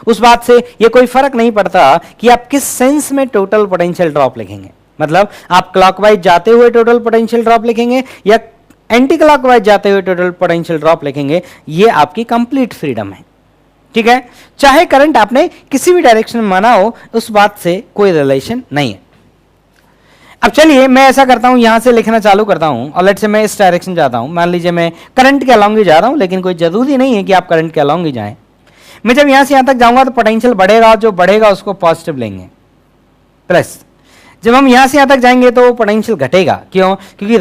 उस बात से ये कोई फर्क नहीं पड़ता कि आप किस सेंस में टोटल पोटेंशियल ड्रॉप लिखेंगे। मतलब आप क्लॉकवाइज जाते हुए टोटल पोटेंशियल ड्रॉप लिखेंगे या एंटी क्लॉकवाइज जाते हुए टोटल पोटेंशियल ड्रॉप लिखेंगे, ये आपकी कंप्लीट फ्रीडम है, ठीक है। चाहे करंट आपने किसी भी डायरेक्शन में माना हो, उस बात से कोई रिलेशन नहीं है। अब चलिए मैं ऐसा करता हूं, यहां से लिखना चालू करता हूं, और लेट से मैं इस डायरेक्शन जाता हूं। मान लीजिए मैं करंट के अलोंग ही जा रहा हूं, लेकिन कोई जरूरी नहीं है कि आप करंट के अलोंग ही जाएं। मैं जब यहां से यहां तक जाऊंगा तो पोटेंशियल बढ़ेगा, जो बढ़ेगा उसको पॉजिटिव लेंगे, प्लस जब हम यहां से यहां तक जाएंगे तो पोटेंशियल घटेगा। क्यों? क्योंकि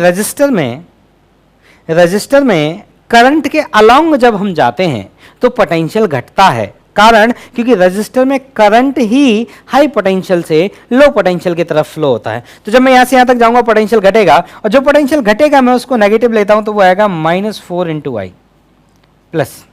रजिस्टर में करंट के अलोंग जब हम जाते हैं तो पोटेंशियल घटता है। कारण क्योंकि रजिस्टर में करंट ही हाई पोटेंशियल से लो पोटेंशियल की तरफ फ्लो होता है। तो जब मैं यहां से यहां तक जाऊंगा पोटेंशियल घटेगा, और जो पोटेंशियल घटेगा मैं उसको नेगेटिव लेता हूं तो वो आएगा -4 × I प्लस।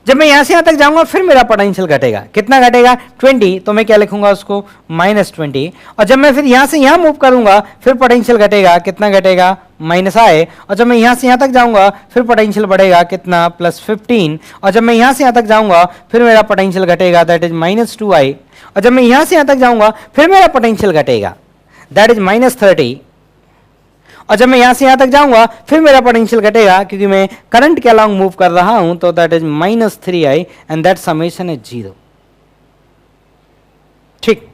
जब मैं यहां से यहां तक जाऊंगा फिर मेरा पोटेंशियल घटेगा, कितना घटेगा 20, तो मैं क्या लिखूंगा उसको -20। और जब मैं फिर यहां से यहां मूव करूंगा फिर पोटेंशियल घटेगा, कितना घटेगा -I। और जब मैं यहां से यहां तक जाऊंगा फिर पोटेंशियल बढ़ेगा, कितना +15। और जब मैं यहां से यहां तक जाऊंगा फिर मेरा पोटेंशियल घटेगा, दैट इज -2I। और जब मैं यहां से यहां तक जाऊंगा फिर मेरा पोटेंशियल घटेगा, दैट इज -30। और जब मैं यहां से यहां तक जाऊंगा फिर मेरा पोटेंशियल घटेगा, क्योंकि मैं करंट के अलोंग मूव कर रहा हूं, तो that is -3I and that summation is 0। ठीक,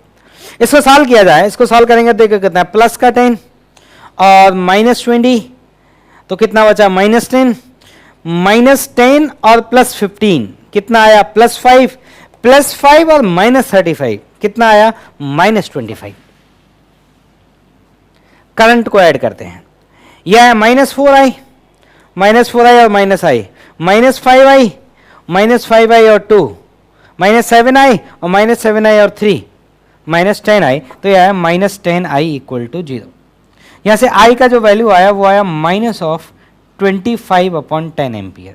इसको सॉल्व किया जाए, इसको सॉल्व करेंगे तो कितना है, प्लस का 10 और -20, तो कितना बचा -10, -10 और +15 कितना आया, +5, +5 और -35 कितना आया, -25। करंट को ऐड करते हैं, यह है -4I, -4I और -I, -5I, -5I और 2, -7I और -7I और 3, -10I, तो यह है -10I = 0। यहां से I का जो वैल्यू आया वो आया -25/10 एम्पियर,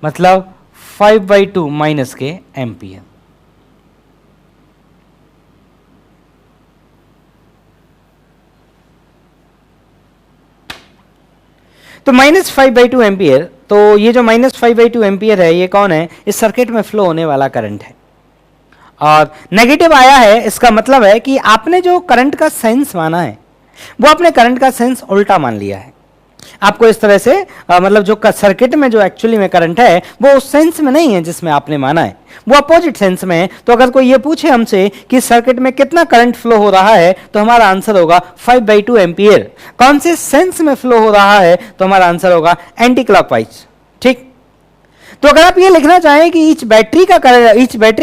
मतलब 5/2 माइनस के एम्पियर। तो -5/2 एम्पियर, तो ये जो -5/2 एम्पियर है ये कौन है? इस सर्किट में फ्लो होने वाला करंट है। और नेगेटिव आया है, इसका मतलब है कि आपने जो करंट का सेंस माना है वो आपने करंट का सेंस उल्टा मान लिया है। आपको इस तरह से मतलब जो सर्किट में जो एक्चुअली में करंट है वो उस सेंस में नहीं है जिसमें आपने माना है, वो अपोजिट सेंस में है। तो अगर कोई ये पूछे हमसे कि सर्किट में कितना करंट फ्लो हो रहा है तो हमारा आंसर होगा 5/2 एम्पियर। कौन से सेंस में फ्लो हो रहा है? तो हमारा आंसर होगा एंटी क्लॉकवाइज। ठीक, तो अगर आप ये लिखना चाहें कि ईच बैटरी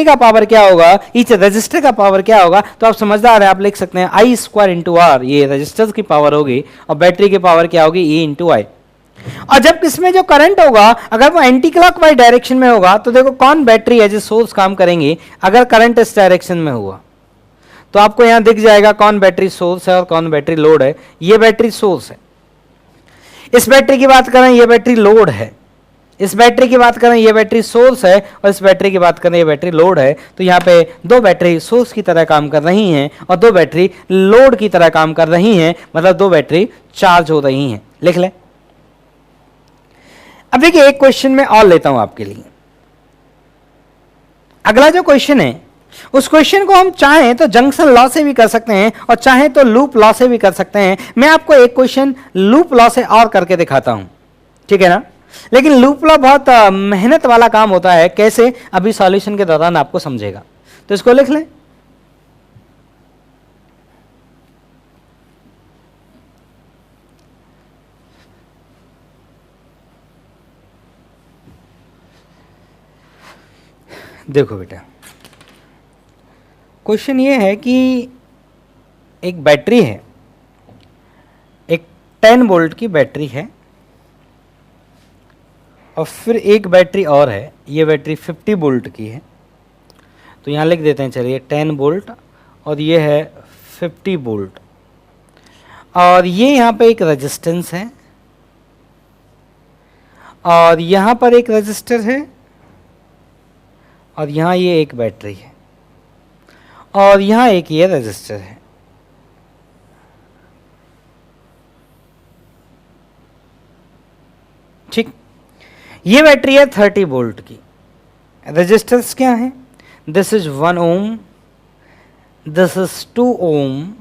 का पावर क्या होगा, ईच रजिस्टर का पावर क्या होगा, तो आप समझदार है, आप लिख सकते हैं I²/R, ये रजिस्टर्स की पावर होगी, और बैटरी की पावर क्या होगी, E/I। और जब इसमें जो करंट होगा अगर वो एंटी क्लॉकवाइज डायरेक्शन में होगा तो देखो कौन बैटरी एज ए सोर्स काम करेंगे। अगर करंट इस डायरेक्शन में हुआ तो आपको यहां दिख जाएगा कौन बैटरी सोर्स है और कौन बैटरी लोड है। ये बैटरी सोर्स है, इस बैटरी की बात करें ये बैटरी लोड है, इस बैटरी की बात करें ये बैटरी सोर्स है, और इस बैटरी की बात करें ये बैटरी लोड है। तो यहाँ पे दो बैटरी सोर्स की तरह काम कर रही हैं और दो बैटरी लोड की तरह काम कर रही हैं, मतलब दो बैटरी चार्ज हो रही हैं। लिख ले। अब देखिए एक क्वेश्चन में और लेता हूं आपके लिए। अगला जो क्वेश्चन है उस क्वेश्चन को हम चाहें तो जंक्शन लॉ से भी कर सकते हैं और चाहें तो लूप लॉ से भी कर सकते हैं। मैं आपको एक क्वेश्चन लूप लॉ से और करके दिखाता हूं, ठीक है ना। लेकिन लूप लॉ बहुत मेहनत वाला काम होता है, कैसे अभी सॉल्यूशन के दौरान आपको समझेगा। तो इसको लिख लें। देखो बेटा, क्वेश्चन ये है कि एक बैटरी है, एक 10 वोल्ट की बैटरी है, और फिर एक बैटरी और है, ये बैटरी 50 वोल्ट की है। तो यहाँ लिख देते हैं, चलिए 10 वोल्ट और ये है 50 वोल्ट, और ये यहाँ पे एक रेजिस्टेंस है, और यहाँ पर एक रेजिस्टर है, और यहाँ ये एक बैटरी है, और यहाँ एक ये रेजिस्टर है। ठीक, ये बैटरी है 30 वोल्ट की। रेजिस्टेंस क्या है? This is 1 ohm, this is 2 ohm,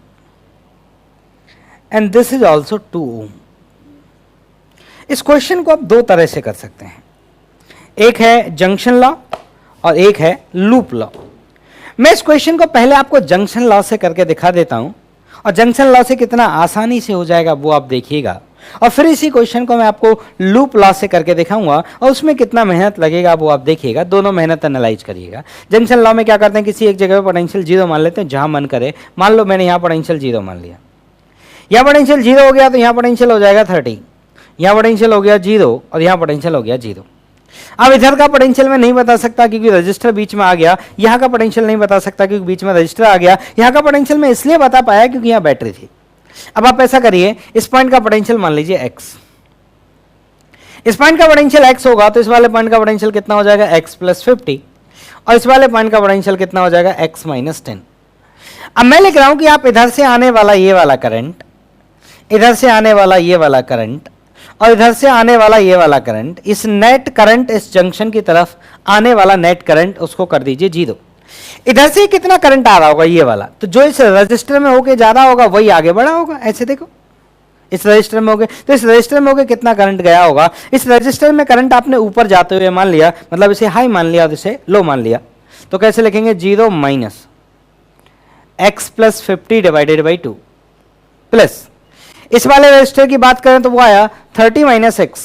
and this is also 2 ohm. इस क्वेश्चन को आप दो तरह से कर सकते हैं, एक है जंक्शन लॉ और एक है लूप लॉ। मैं इस क्वेश्चन को पहले आपको जंक्शन लॉ से करके दिखा देता हूं, और जंक्शन लॉ से कितना आसानी से हो जाएगा वो आप देखिएगा, और फिर इसी क्वेश्चन को मैं आपको लूप लॉ से करके दिखाऊंगा, और उसमें कितना मेहनत लगेगा वो आप देखिएगा। दोनों मेहनत एनालाइज करिएगा। जंक्शन लॉ में क्या करते हैं, किसी एक जगह पर पोटेंशियल 0 मान लेते हैं, जहां मन करे। मान लो मैंने यहाँ पोटेंशियल 0 मान लिया, यहाँ पोटेंशियल 0 हो गया तो यहाँ पोटेंशियल हो जाएगा 30, यहाँ पोटेंशियल हो गया 0 और यहाँ पोटेंशियल हो गया 0। अब इधर का पोटेंशियल मैं नहीं बता सकता क्योंकि रजिस्टर बीच में आ गया, यहाँ का पोटेंशियल नहीं बता सकता क्योंकि बीच में रजिस्टर आ गया, यहाँ का पोटेंशियल मैं इसलिए बता पाया क्योंकि यहाँ बैटरी थी। अब आप ऐसा करिए, इस पॉइंट का पोटेंशियल मान लीजिए x, इस पॉइंट का पोटेंशियल x होगा तो इस वाले पॉइंट का पोटेंशियल कितना हो जाएगा x + 50, और इस वाले पॉइंट का पोटेंशियल कितना हो जाएगा x - 10। अब मैं लिख रहा हूं कि आप इधर से आने वाला ये वाला करंट, इधर से आने वाला ये वाला करंट, और इधर से आने वाला ये वाला करंट, इस नेट करंट, इस जंक्शन की तरफ आने वाला नेट करंट, उसको कर दीजिए 0। इधर से कितना करंट आ रहा होगा, ये वाला, तो जो इस रजिस्टर में होके जा रहा होगा वही आगे बढ़ा होगा। ऐसे देखो, इस रजिस्टर में होके, तो इस रजिस्टर में होके कितना करंट गया होगा। इस रजिस्टर में करंट आपने ऊपर जाते हुए मान लिया, मतलब इसे हाई मान लिया और इसे लो मान लिया, तो कैसे लिखेंगे, 0 - x + 50 / 2 प्लस, इस वाले रजिस्टर की बात करें तो वो आया 30 - x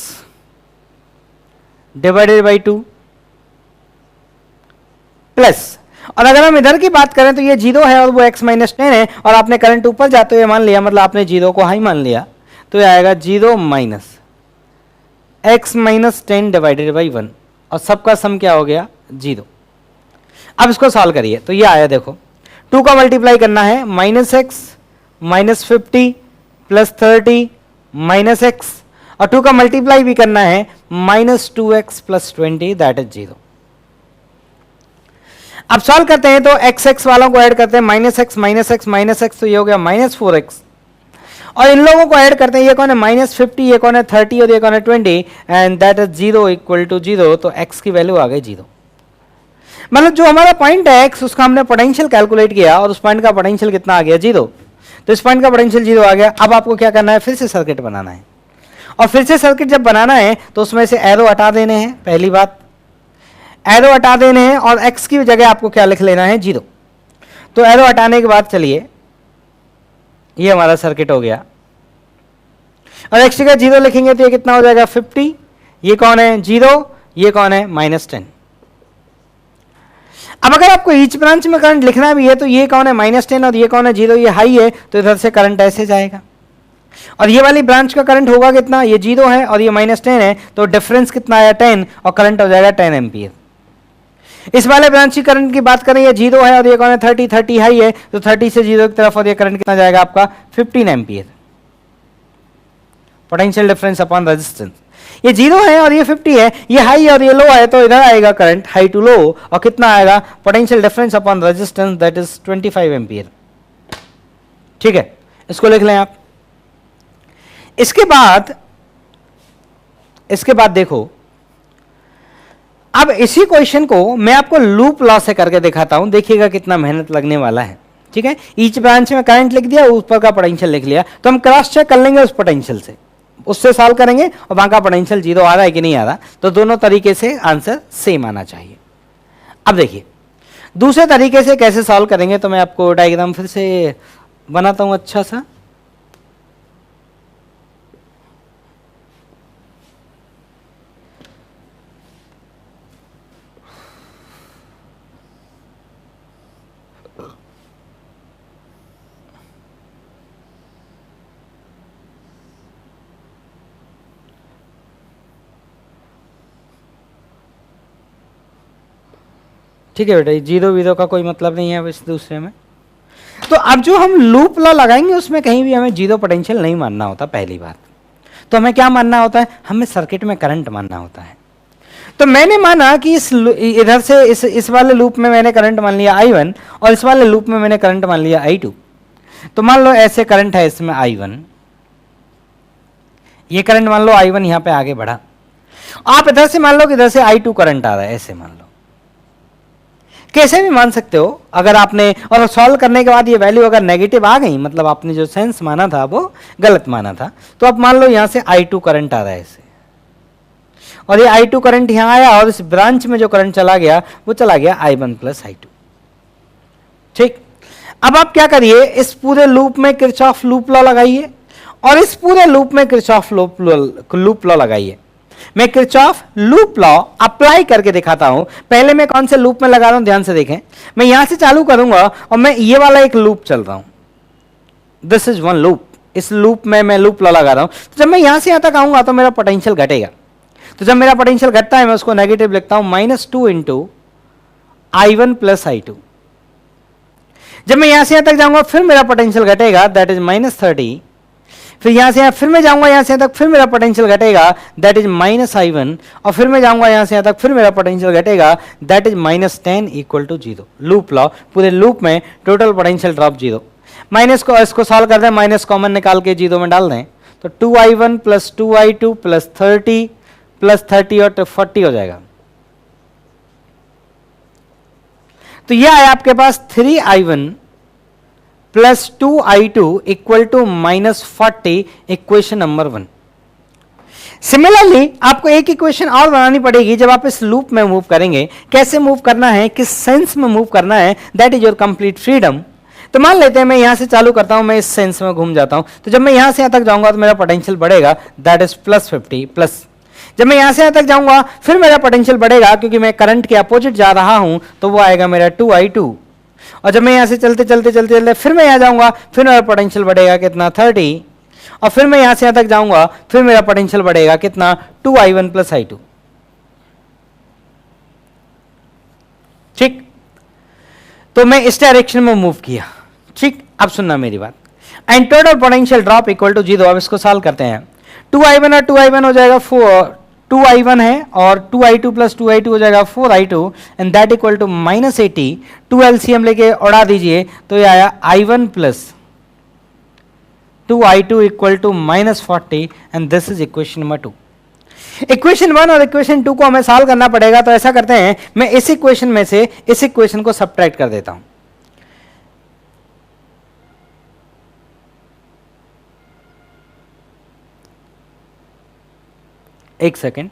/ 2 प्लस, और अगर हम इधर की बात करें तो ये 0 है और वो x - 10 है, और आपने करंट ऊपर जाते हुए मान लिया, मतलब आपने 0 को हाई मान लिया, तो ये आएगा 0 - x - 10 / 1, और सबका सम क्या हो गया, 0। अब इसको सॉल्व करिए तो ये आया, देखो 2 का मल्टीप्लाई करना है, -x - 50 + 30 - x, और 2 का मल्टीप्लाई भी करना है, -2x + 20 दैट इज 0। अब सॉल्व करते हैं तो एक्स एक्स वालों को ऐड करते हैं, minus x minus x minus x, तो ये हो गया माइनस 4x, और इन लोगों को ऐड करते हैं, ये कौन है माइनस 50, ये कौन है 30 और ये कौन है 20, and that is 0 equal to 0, तो x की वैल्यू आ गई 0। मतलब जो हमारा पॉइंट है x, उसका हमने पोटेंशियल कैलकुलेट किया और उस पॉइंट का पोटेंशियल कितना आ गया 0, तो इस पॉइंट का पोटेंशियल 0 आ गया। अब आपको क्या करना है, फिर से सर्किट बनाना है, और फिर से सर्किट जब बनाना है तो उसमें से एरो हटा देने हैं, पहली बात एरो हटा देने हैं, और x की जगह आपको क्या लिख लेना है 0। तो एरो हटाने के बाद चलिए ये हमारा सर्किट हो गया, और x की जगह 0 लिखेंगे तो ये कितना हो जाएगा 50, ये कौन है 0, ये कौन है -10। अब अगर आपको ईच ब्रांच में करंट लिखना भी है तो ये कौन है -10 और ये कौन है 0, ये हाई है, तो इधर से करंट ऐसे जाएगा, और ये वाली ब्रांच का करंट होगा कितना, ये 0 है और ये -10 है, तो डिफरेंस कितना आया 10, और करंट हो जाएगा 10 एम्पियर। इस वाले ब्रांच की करंट की बात करें, ये 0 है और ये कौन है 30 हाई है, तो 30 से 0 की तरफ, और ये करंट कितना जाएगा आपका 15 ampere. Potential difference upon resistance, ये 0 है और ये 50 है, ये हाई और ये लो है, तो इधर आएगा करंट हाई टू लो, और कितना आएगा potential difference upon resistance, that is 25 ampere. ठीक है, इसको लिख लें आप। इसके बाद देखो, अब इसी क्वेश्चन को मैं आपको लूप लॉ से करके दिखाता हूं, देखिएगा कितना मेहनत लगने वाला है। ठीक है, ईच ब्रांच में करंट लिख दिया, ऊपर का पोटेंशियल लिख लिया, तो हम क्रॉस चेक कर लेंगे उस पोटेंशियल से, उससे सॉल्व करेंगे, और वहां का पोटेंशियल 0 आ रहा है कि नहीं आ रहा, तो दोनों तरीके से आंसर सेम आना चाहिए। अब देखिए दूसरे तरीके से कैसे सॉल्व करेंगे, तो मैं आपको डायग्राम फिर से बनाता हूं अच्छा सा। ठीक है बेटा, 0 का कोई मतलब नहीं है इस दूसरे में। तो अब जो हम लूप लॉ लगाएंगे उसमें कहीं भी हमें 0 पोटेंशियल नहीं मानना होता, पहली बात। तो हमें क्या मानना होता है, हमें सर्किट में करंट मानना होता है। तो मैंने माना कि इधर से इस वाले लूप में मैंने करंट मान लिया I1, और इस वाले लूप में मैंने करंट मान लिया I2। तो मान लो ऐसे करंट है इसमें I1, ये करंट मान लो I1 यहां पे आगे बढ़ा, आप इधर से मान लो कि इधर से I2 करंट आ रहा है, ऐसे मान लो, कैसे भी मान सकते हो अगर आपने, और सॉल्व करने के बाद ये वैल्यू अगर नेगेटिव आ गई, मतलब आपने जो सेंस माना था वो गलत माना था, तो अब मान लो यहां से I2 करंट आ रहा है ऐसे, और ये I2 करंट यहां आया, और इस ब्रांच में जो करंट चला गया वो चला गया I1 प्लस I2। ठीक, अब आप क्या करिए, इस पूरे लूप में किरचॉफ लूप लॉ लगाइए, और इस पूरे लूप में किरचॉफ लूप लॉ लगाइए। मैं किरचॉफ लूप लॉ अप्लाई करके दिखाता हूं। पहले मैं कौन से लूप में लगा रहा हूं, ध्यान से देखें। मैं यहां से चालू करूंगा और मैं ये वाला एक लूप चल रहा हूं, दिस इज वन लूप, इस लूप में मैं लूप लॉ लगा रहा हूं। तो जब मैं यहां से यहां तक आऊंगा तो मेरा पोटेंशियल घटेगा। तो जब मेरा पोटेंशियल घटता है मैं उसको नेगेटिव लिखता हूं, -2 इंटू I1 प्लस I2। जब मैं यहां से यहां तक जाऊंगा फिर मेरा पोटेंशियल घटेगा, दैट इज -30। फिर यहां से यहां फिर मैं जाऊंगा यहां से यहां तक, फिर मेरा पोटेंशियल घटेगा, दैट इज -I1। और फिर मैं जाऊंगा यहां से यहां तक, फिर मेरा पोटेंशियल घटेगा, that is -10 equal to 0। Loop law, पूरे लूप में टोटल पोटेंशियल ड्रॉप 0। माइनस को इसको सॉल्व कर दें, माइनस कॉमन निकाल के 0 में डाल दें, तो 2I1 plus 2I2 plus 30 plus 30 और 40 हो जाएगा। तो यह आया आपके पास 3I1 plus 2I2 equal to -40, equation number 1। Similarly आपको एक इक्वेशन और बनानी पड़ेगी जब आप इस लूप में मूव करेंगे। कैसे मूव करना है, किस सेंस में मूव करना है, that is your complete freedom. तो मान लेते हैं मैं यहां से चालू करता हूं, मैं इस सेंस में घूम जाता हूं, तो जब मैं यहां से यहां तक जाऊंगा तो मेरा पोटेंशियल बढ़ेगा, दैट इज +50 प्लस। जब मैं यहां से यहां तक जाऊंगा फिर मेरा पोटेंशियल बढ़ेगा, क्योंकि मैं करंट के अपोजिट जा रहा हूं, तो वो आएगा मेरा 2I2। और जब मैं यहां से चलते चलते चलते चलते फिर मैं यहां जाऊंगा, फिर मेरा पोटेंशियल बढ़ेगा कितना 30। और फिर मैं यहां से यहां तक जाऊंगा, फिर मेरा पोटेंशियल बढ़ेगा कितना 2I1 प्लस I2। ठीक, तो मैं इस डायरेक्शन में मूव किया। ठीक, अब सुनना मेरी बात। And total potential drop equal to 0। अब इसको सॉल्व करते हैं, 2I1 और 2I1 हो जाएगा 2i1 है और 2i2 प्लस 2i2 हो जाएगा 4i2 and that equal to -80। 2 LCM लेके उड़ा दीजिए तो ये आया i1 plus 2i2 equal to -40 and this is equation number 2। Equation 1 और इक्वेशन 2 को हमें सॉल्व करना पड़ेगा, तो ऐसा करते हैं मैं इस इक्वेशन में से इस इक्वेशन को सब्ट्रैक्ट कर देता हूं। एक सेकेंड,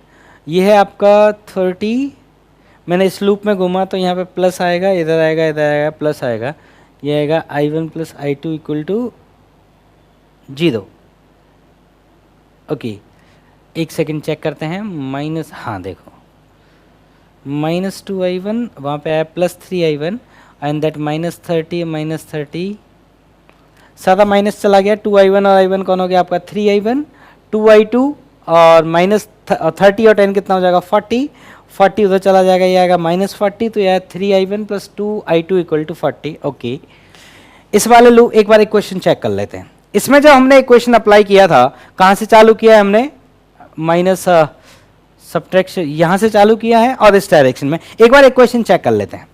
ये है आपका 30, मैंने इस लूप में घुमा तो यहाँ पे प्लस आएगा, इधर आएगा, इधर आएगा, प्लस आएगा, ये आएगा i1 plus i2 equal to 0। Okay, एक सेकेंड चेक करते हैं, माइनस, हाँ देखो -2i1 वहाँ पे आया +3i1 एंड दैट -30 सादा माइनस चला गया, 2i1 और i1 कौन हो गया आपका 3i1, 2i2 और -30 और 10 कितना हो जाएगा 40 उधर चला जाएगा, ये आएगा -40, तो यह 3i1 plus 2i2 equal to 40। Okay, इस वाले लूप एक बार इक्वेशन चेक कर लेते हैं। इसमें जब हमने इक्वेशन अप्लाई किया था, कहाँ से चालू किया है हमने, माइनस सब्ट्रैक्शन यहाँ से चालू किया है और इस डायरेक्शन में। एक बार इक्वेशन चेक कर लेते हैं।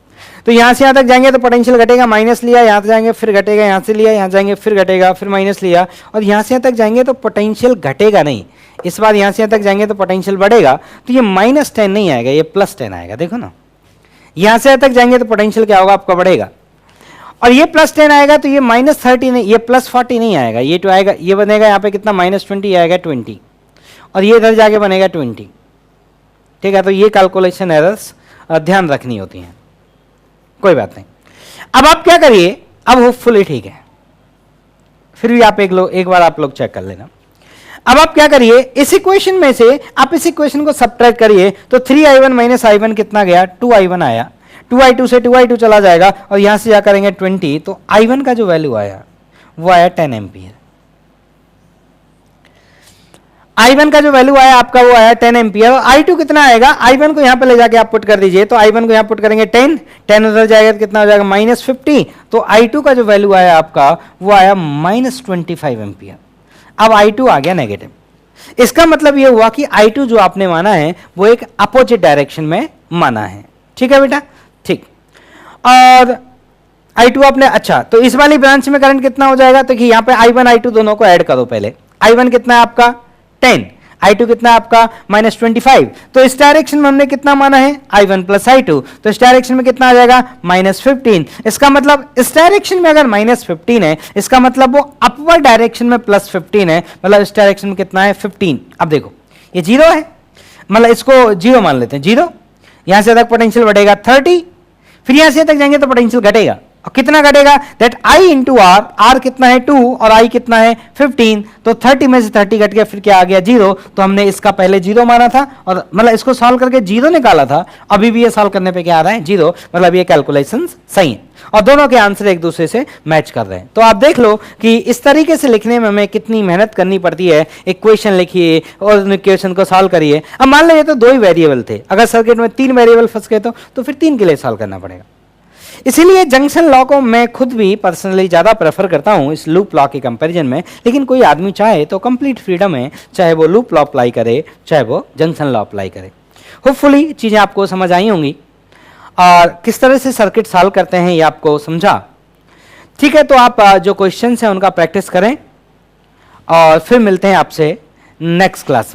तो यहाँ से यहाँ तक जाएंगे तो पोटेंशियल घटेगा, माइनस लिया, यहाँ से जाएंगे फिर घटेगा, यहाँ से लिया, यहाँ जाएंगे फिर घटेगा, फिर माइनस लिया, और यहाँ से यहाँ तक जाएंगे तो पोटेंशियल घटेगा नहीं, इस बार यहाँ से यहाँ तक जाएंगे तो पोटेंशियल बढ़ेगा। तो ये -10 नहीं आएगा, ये +10 आएगा। देखो ना, यहाँ से यहाँ तक जाएंगे तो पोटेंशियल क्या होगा आपका, बढ़ेगा, और ये +10 आएगा तो ये -30 नहीं, ये +40 नहीं आएगा, ये तो आएगा, ये बनेगा यहाँ पे कितना -20 आएगा 20, और ये इधर जाके बनेगा 20। ठीक है, तो ये कैलकुलेशन एरर्स ध्यान रखनी होती हैं, कोई बात नहीं। अब आप क्या करिए, अब होपफुली ठीक है, फिर भी आप एक बार आप लोग चेक कर लेना। अब आप क्या करिए, इस इक्वेशन में से आप इस इक्वेशन को सब्ट्रैक्ट करिए, तो 3i1 माइनस i1 कितना गया, 2i1 आया, 2i2 से 2i2 चला जाएगा और यहां से जा करेंगे 20, तो i1 का जो वैल्यू आया वो आया 10 एम्पियर। i1 का जो वैल्यू आया आपका वो आया 10 एम्पियर, और i2 कितना आएगा, i1 को यहां पे ले जाके आप पुट कर दीजिए, तो i1 को यहां पुट करेंगे 10 उधर जाएगा तो कितना हो जाएगा -50, तो i2 का जो वैल्यू आया आपका वो आया -25 एम्पियर। अब i2 आ गया नेगेटिव, इसका मतलब ये हुआ कि i2 जो आपने माना है वो एक अपोजिट डायरेक्शन में माना है। ठीक है बेटा, ठीक, और i2 आपने, अच्छा तो इस वाली ब्रांच में करंट कितना हो जाएगा, तो कि यहाँ पे i1 i2 दोनों को ऐड करो पहले, i1 कितना है आपका 10, i2 कितना है आपका -25, तो इस डायरेक्शन में हमने कितना माना है i1 प्लस i2, तो इस डायरेक्शन में कितना आ जाएगा -15। इसका मतलब इस डायरेक्शन में अगर -15 है, इसका मतलब वो अपवर्ड डायरेक्शन में +15 है, मतलब इस डायरेक्शन में कितना है 15। अब देखो ये 0 है, मतलब इसको 0 मान लेते हैं, 0, यहां से तक पोटेंशियल बढ़ेगा 30, फिर यहां से तक जाएंगे तो पोटेंशियल घटेगा, और कितना घटेगा, that I into R, R कितना है 2 और I कितना है 15, तो 30 में से 30 घट गया, फिर क्या आ गया 0, तो हमने इसका पहले 0 माना था, और मतलब इसको सॉल्व करके 0 निकाला था, अभी भी ये सॉल्व करने पे क्या आ रहा है 0, मतलब ये कैलकुलेशंस सही है और दोनों के आंसर एक दूसरे से मैच कर रहे हैं। तो आप देख लो कि इस तरीके से लिखने में हमें कितनी मेहनत करनी पड़ती है। इक्वेशन लिखिए और इक्वेशन को सॉल्व करिए। अब मान लीजिए तो 2 ही वेरिएबल थे, अगर सर्किट में 3 वेरिएबल फंस गए तो फिर 3 के लिए सॉल्व करना पड़ेगा। इसीलिए जंक्शन लॉ को मैं खुद भी पर्सनली ज़्यादा प्रेफर करता हूं इस लूप लॉ के कंपैरिजन में, लेकिन कोई आदमी चाहे तो कंप्लीट फ्रीडम है, चाहे वो लूप लॉ अप्लाई करे चाहे वो जंक्शन लॉ अप्लाई करे। होपफुली चीज़ें आपको समझ आई होंगी और किस तरह से सर्किट सॉल्व करते हैं ये आपको समझा। ठीक है, तो आप जो क्वेश्चंस हैं उनका प्रैक्टिस करें और फिर मिलते हैं आपसे नेक्स्ट क्लास में।